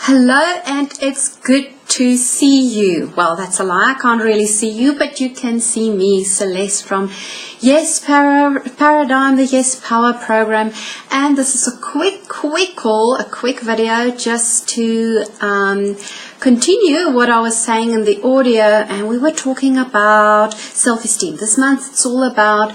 Hello, and it's good to see you. Well, that's a lie. I can't really see you, but you can see me, Celeste from Yes Paradigm, the Yes Power program. And this is a quick call, a quick video just to continue what I was saying in the audio. And we were talking about self-esteem. This month it's all about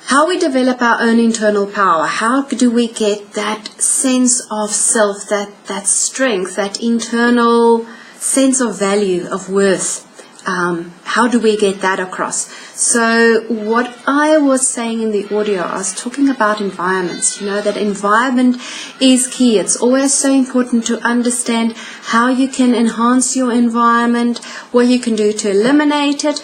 how we develop our own internal power. How do we get that sense of self, that strength, that internal sense of value, of worth? How do we get that across? So what I was saying in the audio, I was talking about environments. You know, that environment is key. It's always so important to understand how you can enhance your environment, what you can do to eliminate it,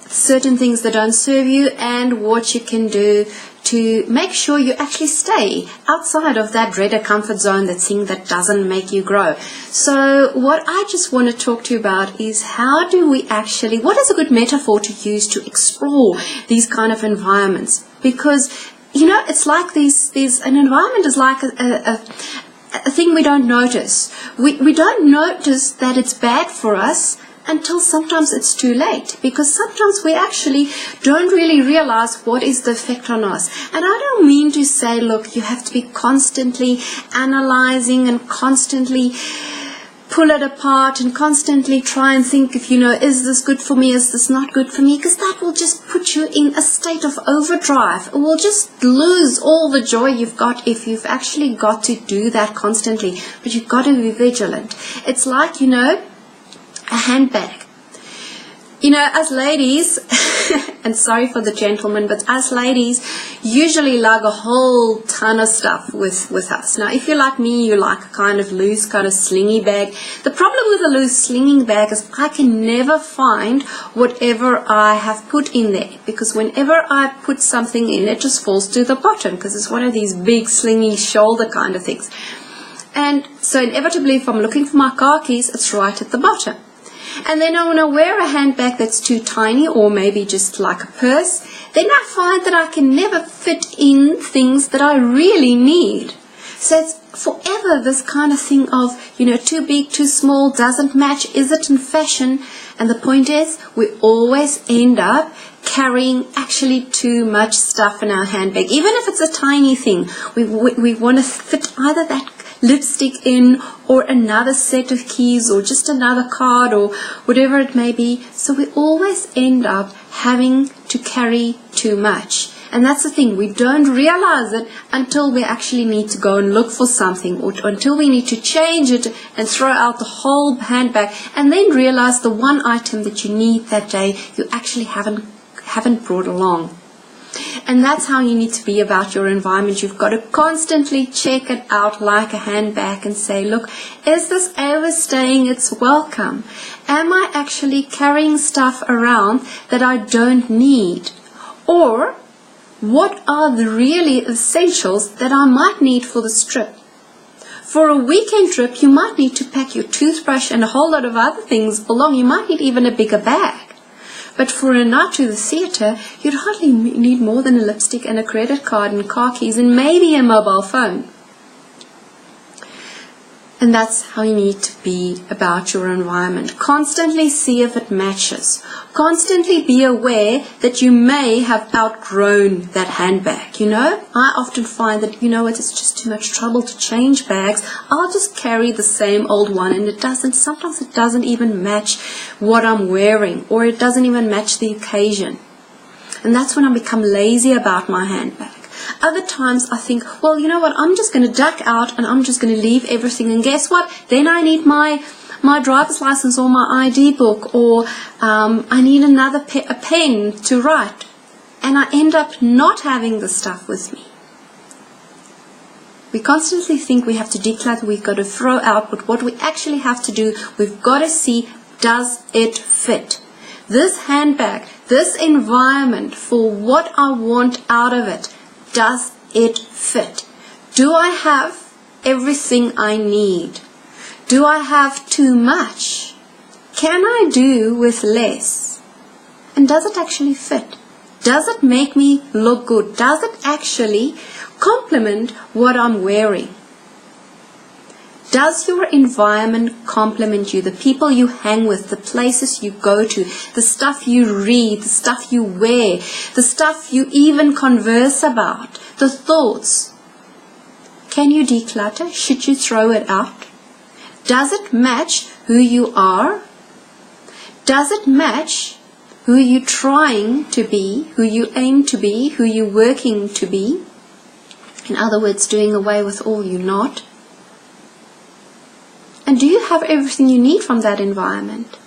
certain things that don't serve you, and what you can do to make sure you actually stay outside of that dreaded comfort zone, that thing that doesn't make you grow. So what I just want to talk to you about is how do we actually, what is a good metaphor to use to explore these kind of environments? Because, you know, it's like an environment is like a thing we don't notice. We don't notice that it's bad for us until sometimes it's too late, because sometimes we actually don't really realize what is the effect on us. And I don't mean to say, look, you have to be constantly analyzing and constantly pull it apart and constantly try and think if, you know, is this good for me, is this not good for me, because that will just put you in a state of overdrive. It will just lose all the joy you've got if you've actually got to do that constantly. But you've got to be vigilant. It's like, you know, a handbag. You know, us ladies, and sorry for the gentlemen, but us ladies usually lug a whole ton of stuff with us. Now, if you're like me, you like a kind of loose, kind of slingy bag. The problem with a loose slinging bag is I can never find whatever I have put in there, because whenever I put something in, it just falls to the bottom, because it's one of these big slingy shoulder kind of things. And so inevitably, if I'm looking for my car keys, it's right at the bottom. And then I want to wear a handbag that's too tiny, or maybe just like a purse. Then I find that I can never fit in things that I really need. So it's forever this kind of thing of, you know, too big, too small, doesn't match, is it in fashion? And the point is, we always end up carrying actually too much stuff in our handbag. Even if it's a tiny thing, we want to fit either that lipstick in, or another set of keys, or just another card, or whatever it may be. So we always end up having to carry too much. And that's the thing, we don't realize it until we actually need to go and look for something, or until we need to change it and throw out the whole handbag, and then realize the one item that you need that day you actually haven't brought along. And that's how you need to be about your environment. You've got to constantly check it out like a handbag and say, look, is this overstaying its welcome? Am I actually carrying stuff around that I don't need? Or what are the really essentials that I might need for this trip? For a weekend trip, you might need to pack your toothbrush and a whole lot of other things along. You might need even a bigger bag. But for a night to the theatre, you'd hardly need more than a lipstick and a credit card and car keys and maybe a mobile phone. And that's how you need to be about your environment. Constantly see if it matches. Constantly be aware that you may have outgrown that handbag. You know, I often find that, you know what, it's just too much trouble to change bags. I'll just carry the same old one, and sometimes it doesn't even match what I'm wearing, or it doesn't even match the occasion. And that's when I become lazy about my handbag. Other times I think, well, you know what, I'm just going to duck out and I'm just going to leave everything. And guess what? Then I need my driver's license or my ID book, or I need a pen to write. And I end up not having the stuff with me. We constantly think we have to declutter, we've got to throw out, but what we actually have to do, we've got to see, does it fit? This handbag, this environment, for what I want out of it, does it fit? Do I have everything I need? Do I have too much? Can I do with less? And does it actually fit? Does it make me look good? Does it actually complement what I'm wearing? Does your environment complement you? The people you hang with, the places you go to, the stuff you read, the stuff you wear, the stuff you even converse about, the thoughts. Can you declutter? Should you throw it out? Does it match who you are? Does it match who you're trying to be, who you aim to be, who you're working to be? In other words, doing away with all you're not. And do you have everything you need from that environment?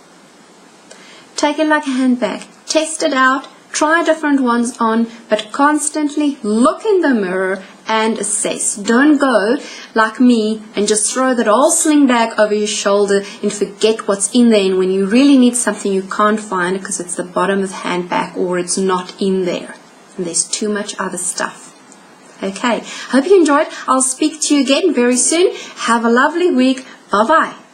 Take it like a handbag. Test it out. Try different ones on, but constantly look in the mirror and assess. Don't go like me and just throw that old sling bag over your shoulder and forget what's in there. And when you really need something, you can't find it because it's the bottom of the handbag or it's not in there. And there's too much other stuff. Okay, hope you enjoyed. I'll speak to you again very soon. Have a lovely week. Bye-bye.